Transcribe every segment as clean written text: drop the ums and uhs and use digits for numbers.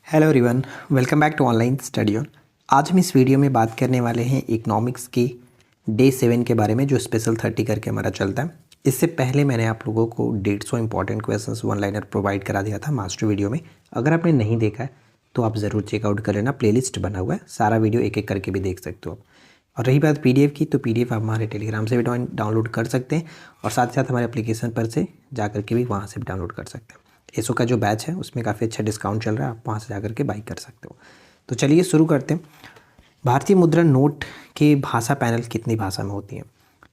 Hello everyone, welcome back to online study on. आज हम इस वीडियो में बात करने वाले हैं इकोनॉमिक्स के डे 7 के बारे में, जो स्पेशल 30 करके हमारा चलता है। इससे पहले मैंने आप लोगों को 150 important questions one liner provide करा दिया था मास्टर वीडियो में। अगर आपने नहीं देखा है तो आप ज़रूर चेकआउट कर लेना, प्लेलिस्ट बना हुआ है, सारा वीडियो एक एक करके भी देख सकते हो आप। और रही बात PDF की, तो PDF आप हमारे टेलीग्राम से भी डाउनलोड कर सकते हैं और साथ ही साथ हमारे एप्लीकेशन पर से जा करके भी वहाँ से भी डाउनलोड कर सकते हैं। एसओ का जो बैच है उसमें काफ़ी अच्छा डिस्काउंट चल रहा है, आप वहाँ से जाकर के बाई कर सकते हो। तो चलिए शुरू करते हैं। भारतीय मुद्रा नोट के भाषा पैनल कितनी भाषा में होती हैं?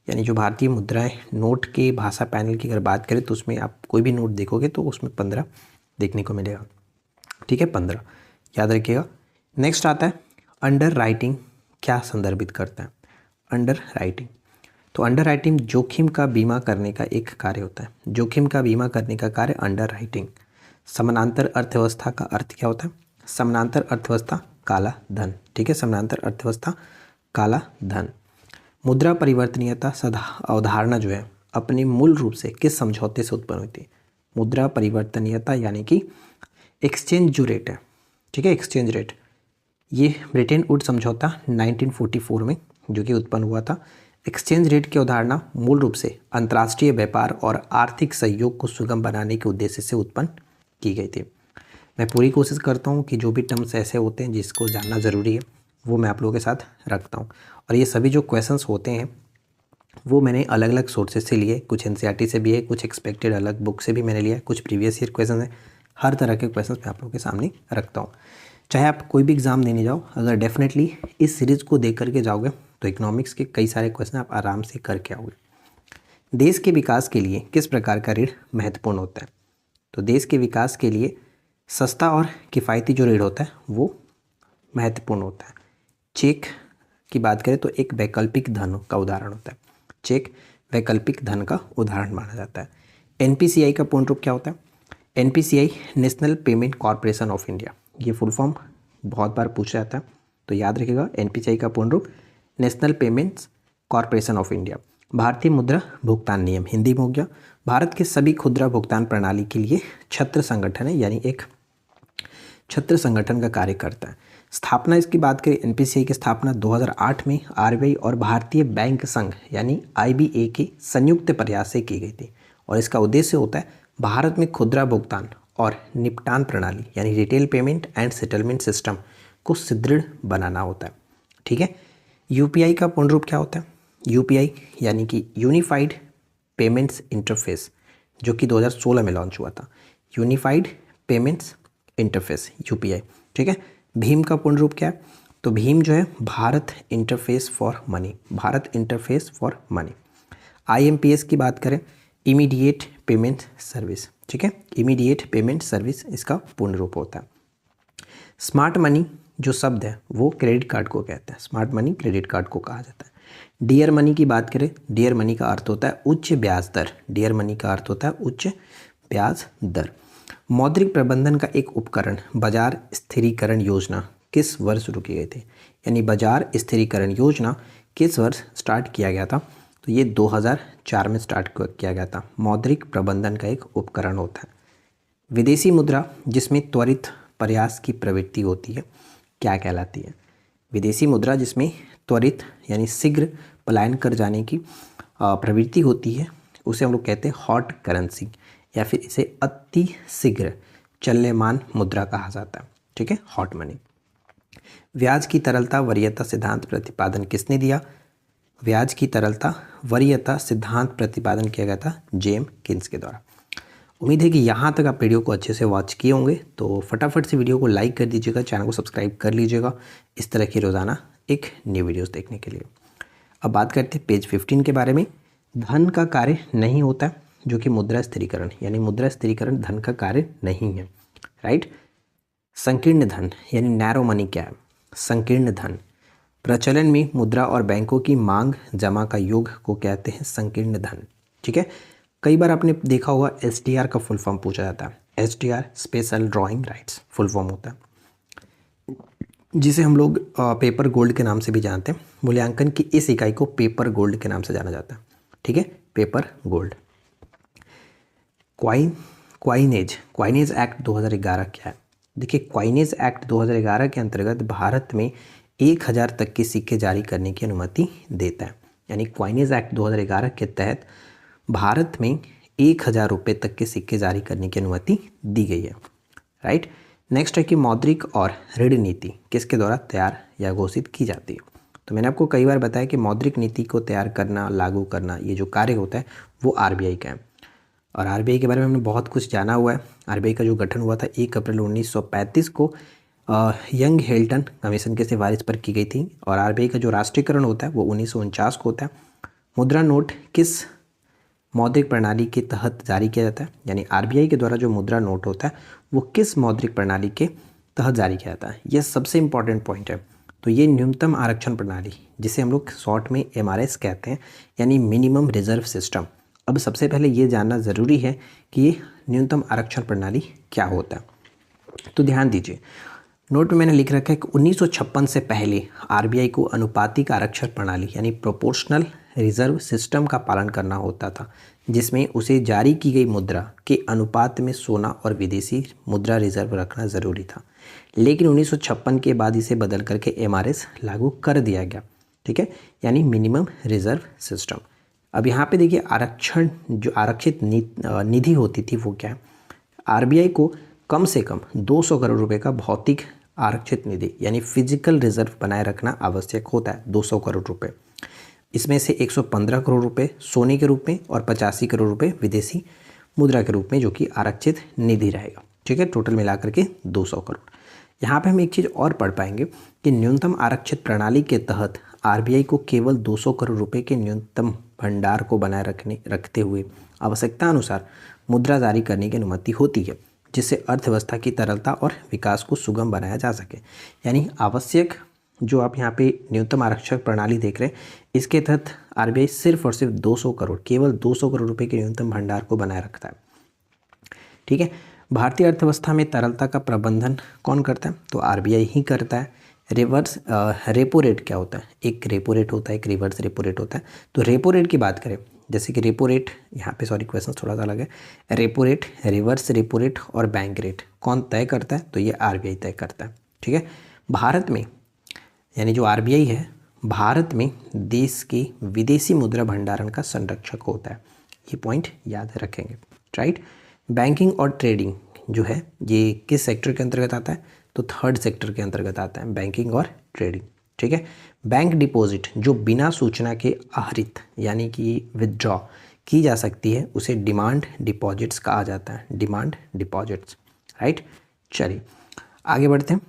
यानी जो भारतीय मुद्राएं नोट के भाषा पैनल की अगर बात करें तो उसमें आप कोई भी नोट देखोगे तो उसमें 15 देखने को मिलेगा। ठीक है, 15 याद रखिएगा। नेक्स्ट आता है अंडर राइटिंग, क्या संदर्भित करता है? अंडर राइटिंग, तो अंडर राइटिंग जोखिम का बीमा करने का एक कार्य होता है। जोखिम का बीमा करने का कार्य अंडर राइटिंग। समानांतर अर्थव्यवस्था का अर्थ क्या होता है? समानांतर अर्थव्यवस्था काला धन। ठीक है, समानांतर अर्थव्यवस्था काला धन। मुद्रा परिवर्तनीयता अवधारणा जो है अपने मूल रूप से किस समझौते से उत्पन्न होती है? मुद्रा परिवर्तनीयता यानी कि एक्सचेंज जो रेट है, ठीक है, एक्सचेंज रेट, ये ब्रिटेन वुड्स समझौता 1944 में जो कि उत्पन्न हुआ था। एक्सचेंज रेट की अवधारणा मूल रूप से अंतर्राष्ट्रीय व्यापार और आर्थिक सहयोग को सुगम बनाने के उद्देश्य से उत्पन्न की गई थी। मैं पूरी कोशिश करता हूँ कि जो भी टर्म्स ऐसे होते हैं जिसको जानना ज़रूरी है वो मैं आप लोगों के साथ रखता हूँ। और ये सभी जो क्वेश्चंस होते हैं वो मैंने अलग अलग सोर्सेज से लिए, कुछ NCERT से भी है, कुछ एक्सपेक्टेड अलग बुक से भी मैंने लिया, कुछ प्रीवियस ईयर क्वेश्चन है। हर तरह के क्वेश्चंस मैं आप लोगों के सामने रखता हूँ। चाहे आप कोई भी एग्ज़ाम देने जाओ, अगर डेफिनेटली इस सीरीज़ को देख करके जाओगे तो इकोनॉमिक्स के कई सारे क्वेश्चन आप आराम से करके आओगे। देश के विकास के लिए किस प्रकार का ऋण महत्वपूर्ण होता है? तो देश के विकास के लिए सस्ता और किफ़ायती जो ऋण होता है वो महत्वपूर्ण होता है। चेक की बात करें तो एक वैकल्पिक धन का उदाहरण होता है। चेक वैकल्पिक धन का उदाहरण माना जाता है। NPCI का पूर्ण रूप क्या होता है? NPCI national payment corporation of India, ये फुल फॉर्म बहुत बार पूछा जाता है, तो याद रखिएगा NPCI का पूर्ण रूप national payments corporation of India. भारतीय मुद्रा भुगतान नियम हिंदी में हो गया। भारत के सभी खुदरा भुगतान प्रणाली के लिए छत्र संगठन है, यानी एक छत्र संगठन का कार्य करता है। स्थापना इसकी बात करें, NPCI की स्थापना 2008 में RBI और भारतीय बैंक संघ यानी IBA के संयुक्त प्रयास से की गई थी और इसका उद्देश्य होता है भारत में खुदरा भुगतान और निपटान प्रणाली यानी retail payment and settlement system को सुदृढ़ बनाना होता है। ठीक है, UPI का पूर्ण रूप क्या होता है? UPI यानी कि यूनिफाइड पेमेंट्स इंटरफेस, जो कि 2016 में लॉन्च हुआ था। Unified payments interface UPI। ठीक है, भीम का पूर्ण रूप क्या है? तो भीम जो है Bharat interface for money, Bharat interface for money. IMPS की बात करें, इमीडिएट पेमेंट सर्विस। ठीक है, इमीडिएट पेमेंट सर्विस इसका पूर्ण रूप होता है। स्मार्ट मनी जो शब्द है वो क्रेडिट कार्ड को कहते हैं, स्मार्ट मनी क्रेडिट कार्ड को कहा जाता है। डियर मनी की बात करें, डियर मनी का अर्थ होता है उच्च ब्याज दर, डियर मनी का अर्थ होता है उच्च ब्याज दर। मौद्रिक प्रबंधन का एक उपकरण बाजार स्थिरीकरण योजना किस वर्ष शुरू की गई थी? यानी बाजार स्थिरीकरण योजना किस वर्ष स्टार्ट किया गया था? तो ये 2004 में स्टार्ट किया गया था। मौद्रिक प्रबंधन का एक उपकरण होता है। विदेशी मुद्रा जिसमें त्वरित प्रयास की प्रवृत्ति होती है क्या कहलाती है? विदेशी मुद्रा जिसमें त्वरित यानी शीघ्र पलायन कर जाने की प्रवृत्ति होती है उसे हम लोग कहते हैं हॉट करेंसी, या फिर इसे अति शीघ्र चलयमान मुद्रा कहा जाता है। ठीक है, हॉट मनी। ब्याज की तरलता वरीयता सिद्धांत प्रतिपादन किसने दिया? ब्याज की तरलता वरीयता सिद्धांत प्रतिपादन किया गया था जेम किन्स के द्वारा। उम्मीद है कि यहाँ तक आप वीडियो को अच्छे से वॉच किए होंगे, तो फटाफट से वीडियो को लाइक कर दीजिएगा, चैनल को सब्सक्राइब कर लीजिएगा इस तरह की रोज़ाना एक न्यू वीडियोस देखने के लिए। अब बात करते हैं पेज 15 के बारे में। धन का कार्य नहीं होता, जो कि मुद्रा स्थिरीकरण, यानी मुद्रा स्थिरीकरण धन का कार्य नहीं है। राइट। संकीर्ण धन यानी नैरो मनी क्या है? संकीर्ण धन प्रचलन में मुद्रा और बैंकों की मांग जमा का योग को कहते हैं संकीर्ण धन। ठीक है, कई बार आपने देखा होगा SDR का फुल फॉर्म पूछा जाता है। SDR special drawing rights full form होता है, जिसे हम लोग पेपर गोल्ड के नाम से भी जानते हैं। मूल्यांकन की इस इकाई को पेपर गोल्ड के नाम से जाना जाता है। ठीक है, पेपर गोल्ड। क्वाइनेज एक्ट 2011 क्या है? देखिए क्वाइनेज एक्ट 2011 के अंतर्गत भारत में 1000 तक के सिक्के जारी करने की अनुमति देता है। यानी क्वाइनेज एक्ट 2011 के तहत भारत में 1000 रुपये तक के सिक्के जारी करने की अनुमति दी गई है। राइट। नेक्स्ट है कि मौद्रिक और ऋण नीति किसके द्वारा तैयार या घोषित की जाती है। तो मैंने आपको कई बार बताया कि मौद्रिक नीति को तैयार करना, लागू करना, ये जो कार्य होता है वो आरबीआई का है। और आरबीआई के बारे में हमने बहुत कुछ जाना हुआ है। आरबीआई का जो गठन हुआ था 1 अप्रैल 1935 को यंग हेल्टन कमीशन के सिफारिश पर की गई थी। और आरबीआई का जो राष्ट्रीयकरण होता है वो 1949 को होता है। मुद्रा नोट किस मौद्रिक प्रणाली के तहत जारी किया जाता है, यानी आरबीआई के द्वारा जो मुद्रा नोट होता है वो किस मौद्रिक प्रणाली के तहत जारी किया जाता है, यह सबसे इंपॉर्टेंट पॉइंट है। तो ये न्यूनतम आरक्षण प्रणाली, जिसे हम लोग शॉर्ट में एमआरएस कहते हैं, यानी मिनिमम रिजर्व सिस्टम। अब सबसे पहले ये जानना ज़रूरी है कि ये न्यूनतम आरक्षण प्रणाली क्या होता है। तो ध्यान दीजिए, नोट में मैंने लिख रखा है कि 1956 से पहले आरबीआई को अनुपातिक आरक्षण प्रणाली यानी प्रोपोर्शनल रिजर्व सिस्टम का पालन करना होता था, जिसमें उसे जारी की गई मुद्रा के अनुपात में सोना और विदेशी मुद्रा रिजर्व रखना ज़रूरी था। लेकिन 1956 के बाद इसे बदल करके एमआरएस लागू कर दिया गया। ठीक है, यानी मिनिमम रिजर्व सिस्टम। अब यहाँ पे देखिए, आरक्षण जो आरक्षित निधि होती थी वो क्या है, आरबीआई को कम से कम 200 करोड़ रुपए का भौतिक आरक्षित निधि यानी फिजिकल रिजर्व बनाए रखना आवश्यक होता है, 200 करोड़ रुपए। इसमें से 115 करोड़ रुपए सोने के रूप में और 85 करोड़ रुपए विदेशी मुद्रा के रूप में, जो कि आरक्षित निधि रहेगा। ठीक है, टोटल मिलाकर के 200 करोड़। यहाँ पे हम एक चीज़ और पढ़ पाएंगे कि न्यूनतम आरक्षित प्रणाली के तहत आरबीआई को केवल 200 करोड़ रुपए के न्यूनतम भंडार को बनाए रखते हुए आवश्यकता अनुसार मुद्रा जारी करने की अनुमति होती है, जिससे अर्थव्यवस्था की तरलता और विकास को सुगम बनाया जा सके। यानी आवश्यक जो आप यहाँ पे न्यूनतम आरक्षक प्रणाली देख रहे हैं, इसके तहत आरबीआई सिर्फ और सिर्फ 200 करोड़, केवल 200 करोड़ रुपए के न्यूनतम भंडार को बनाए रखता है। ठीक है, भारतीय अर्थव्यवस्था में तरलता का प्रबंधन कौन करता है, तो आरबीआई ही करता है। रिवर्स रेपो रेट क्या होता है, एक रेपो रेट होता है, एक रिवर्स रेपो रेट होता है। तो रेपो रेट की बात करें, जैसे कि रेपो रेट, यहाँ पे सॉरी क्वेश्चन थोड़ा सा अलग है, repo rate, reverse repo rate और बैंक रेट कौन तय करता है, तो ये आरबीआई तय करता है। ठीक है, भारत में यानी जो आरबीआई है, भारत में देश के विदेशी मुद्रा भंडारण का संरक्षक होता है। ये पॉइंट याद रखेंगे। राइट। बैंकिंग और ट्रेडिंग जो है ये किस सेक्टर के अंतर्गत आता है, तो थर्ड सेक्टर के अंतर्गत आता है, बैंकिंग और ट्रेडिंग। ठीक है, बैंक डिपॉजिट जो बिना सूचना के आहरित यानी कि विदड्रॉ की जा सकती है, उसे डिमांड डिपॉजिट्स कहा जाता है, डिमांड डिपॉजिट्स। राइट, चलिए आगे बढ़ते हैं।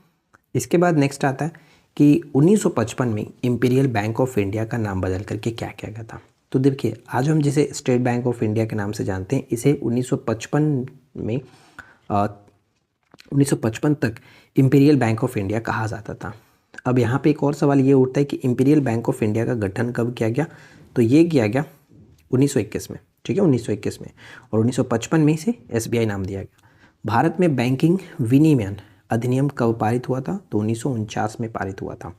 इसके बाद नेक्स्ट आता है कि 1955 में इंपीरियल बैंक ऑफ इंडिया का नाम बदल करके क्या किया गया था। तो देखिए, आज हम जिसे स्टेट बैंक ऑफ इंडिया के नाम से जानते हैं, इसे 1955 में 1955 तक इंपीरियल बैंक ऑफ इंडिया कहा जाता था। अब यहाँ पे एक और सवाल ये उठता है कि इंपीरियल बैंक ऑफ इंडिया का गठन कब किया गया, तो ये किया गया 1921 में। ठीक है, 1921 में, और 1955 में इसे एसबीआई नाम दिया गया। भारत में बैंकिंग विनियमन अधिनियम कब पारित हुआ था, तो 1949 में पारित हुआ था।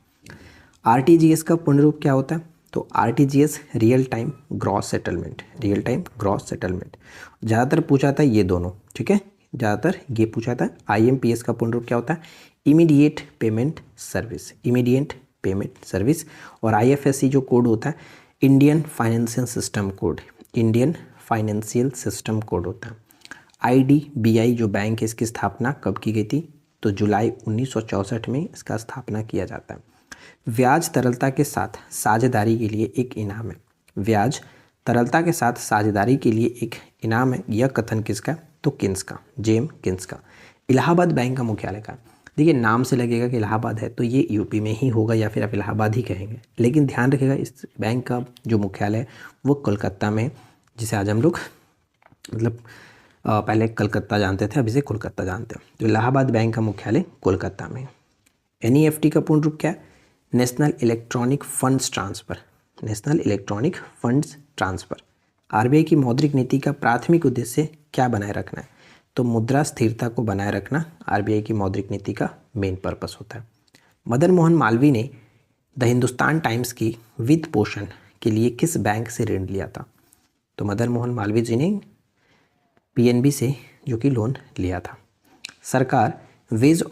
आरटीजीएस का पूर्ण रूप क्या होता है, तो RTGS real time gross settlement, real time gross settlement. ज़्यादातर पूछा था ये दोनों। ठीक है, ज़्यादातर ये पूछा था। आईएमपीएस का पूर्ण रूप क्या होता है, immediate payment service, immediate payment service. और आईएफएससी जो कोड होता है, Indian financial system code, Indian financial system code होता है। आईडीबीआई जो बैंक है, इसकी स्थापना कब की गई थी, तो जुलाई 1964 में इसका स्थापना किया जाता है। ब्याज तरलता के साथ साझेदारी के लिए एक इनाम है, ब्याज तरलता के साथ साझेदारी के लिए एक इनाम है। यह कथन किसका, तो किन्स का, जेम किन्स का। इलाहाबाद बैंक का मुख्यालय का, देखिए नाम से लगेगा कि इलाहाबाद है, तो ये यूपी में ही होगा या फिर आप इलाहाबाद ही कहेंगे, लेकिन ध्यान रखिएगा इस बैंक का जो मुख्यालय है वो कोलकाता में, जिसे आज हम लोग मतलब पहले कलकत्ता जानते थे, अभी से कोलकाता जानते हैं। तो इलाहाबाद बैंक का मुख्यालय कोलकाता में। एनईएफटी का पूर्ण रूप क्या है, national electronic funds transfer, national electronic funds transfer. RBI की मौद्रिक नीति का प्राथमिक उद्देश्य क्या बनाए रखना है, तो मुद्रा स्थिरता को बनाए रखना आरबीआई की मौद्रिक नीति का मेन पर्पस होता है। मदन मोहन मालवीय ने द हिंदुस्तान टाइम्स की वित्त पोषण के लिए किस बैंक से ऋण लिया था, तो मदन मोहन मालवीय जी ने पीएनबी से जो कि लोन लिया था। सरकार वेज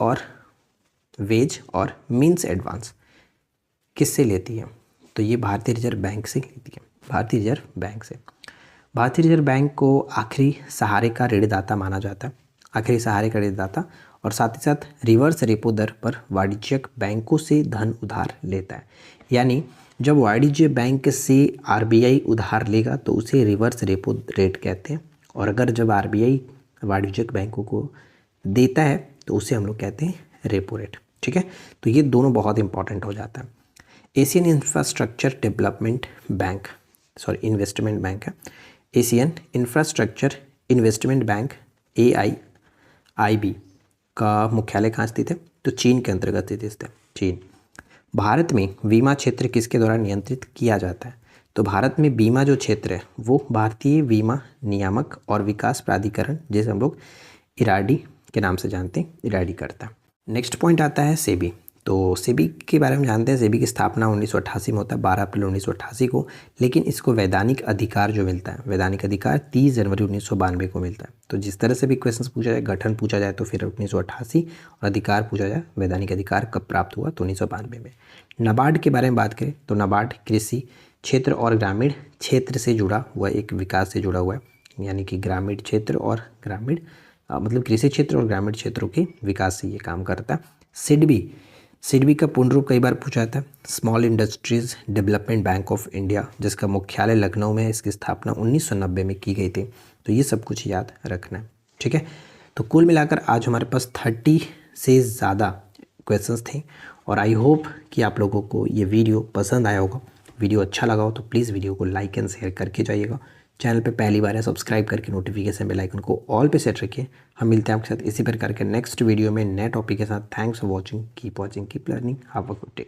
और मीन्स एडवांस किससे लेती है? तो ये भारतीय रिजर्व बैंक से लेती है, भारतीय रिजर्व बैंक से। भारतीय रिजर्व बैंक को आखिरी सहारे का ऋणदाता माना जाता है, आखिरी सहारे का ऋणदाता, और साथ ही साथ रिवर्स रेपो दर पर वाणिज्यिक बैंकों से धन उधार लेता है। यानी जब वाणिज्य बैंक से आरबीआई उधार लेगा तो उसे रिवर्स रेपो रेट कहते हैं, और अगर जब आरबीआई वाणिज्यिक बैंकों को देता है तो उसे हम लोग कहते हैं रेपो रेट। ठीक है, तो ये दोनों बहुत इंपॉर्टेंट हो जाता है। Asian infrastructure development bank, sorry investment bank है, Asian infrastructure investment bank AIIB का मुख्यालय कहाँ स्थित है? तो चीन के अंतर्गत स्थित है, चीन। भारत में बीमा क्षेत्र किसके द्वारा नियंत्रित किया जाता है? तो भारत में बीमा जो क्षेत्र है वो भारतीय बीमा नियामक और विकास प्राधिकरण, जिसे हम लोग इराडी के नाम से जानते हैं, इराडी करता है। नेक्स्ट पॉइंट आता है सेबी। तो सेबी के बारे में जानते हैं। सेबी की स्थापना 1988 में होता है, 12 अप्रैल 1988 को, लेकिन इसको वैधानिक अधिकार जो मिलता है, वैधानिक अधिकार 30 जनवरी 1992 को मिलता है। तो जिस तरह से भी क्वेश्चन पूछा जाए, गठन पूछा जाए तो फिर 1988, और अधिकार पूछा जाए, वैधानिक अधिकार कब प्राप्त हुआ, तो 1992 में। नाबार्ड के बारे में बात करें तो नाबार्ड कृषि क्षेत्र और ग्रामीण क्षेत्र से जुड़ा हुआ एक विकास से जुड़ा हुआ है, यानी कि ग्रामीण क्षेत्र और ग्रामीण मतलब कृषि क्षेत्र और ग्रामीण क्षेत्रों के विकास से ये काम करता है। सिडबी का पूर्ण रूप कई बार पूछा जाता है, small industries development bank of India, जिसका मुख्यालय लखनऊ में है। इसकी स्थापना 1990 में की गई थी। तो ये सब कुछ याद रखना है। ठीक है, तो कुल मिलाकर आज हमारे पास 30 से ज़्यादा क्वेश्चंस थे, और आई होप कि आप लोगों को ये वीडियो पसंद आया होगा। वीडियो अच्छा लगा हो तो प्लीज़ वीडियो को लाइक एंड शेयर करके जाइएगा। चैनल पे पहली बार है, सब्सक्राइब करके नोटिफिकेशन बेल आइकन को ऑल पे सेट रखिए। हम मिलते हैं आपके साथ इसी प्रकार के नेक्स्ट वीडियो में नए टॉपिक के साथ। Thanks for watching, keep learning, have a good day.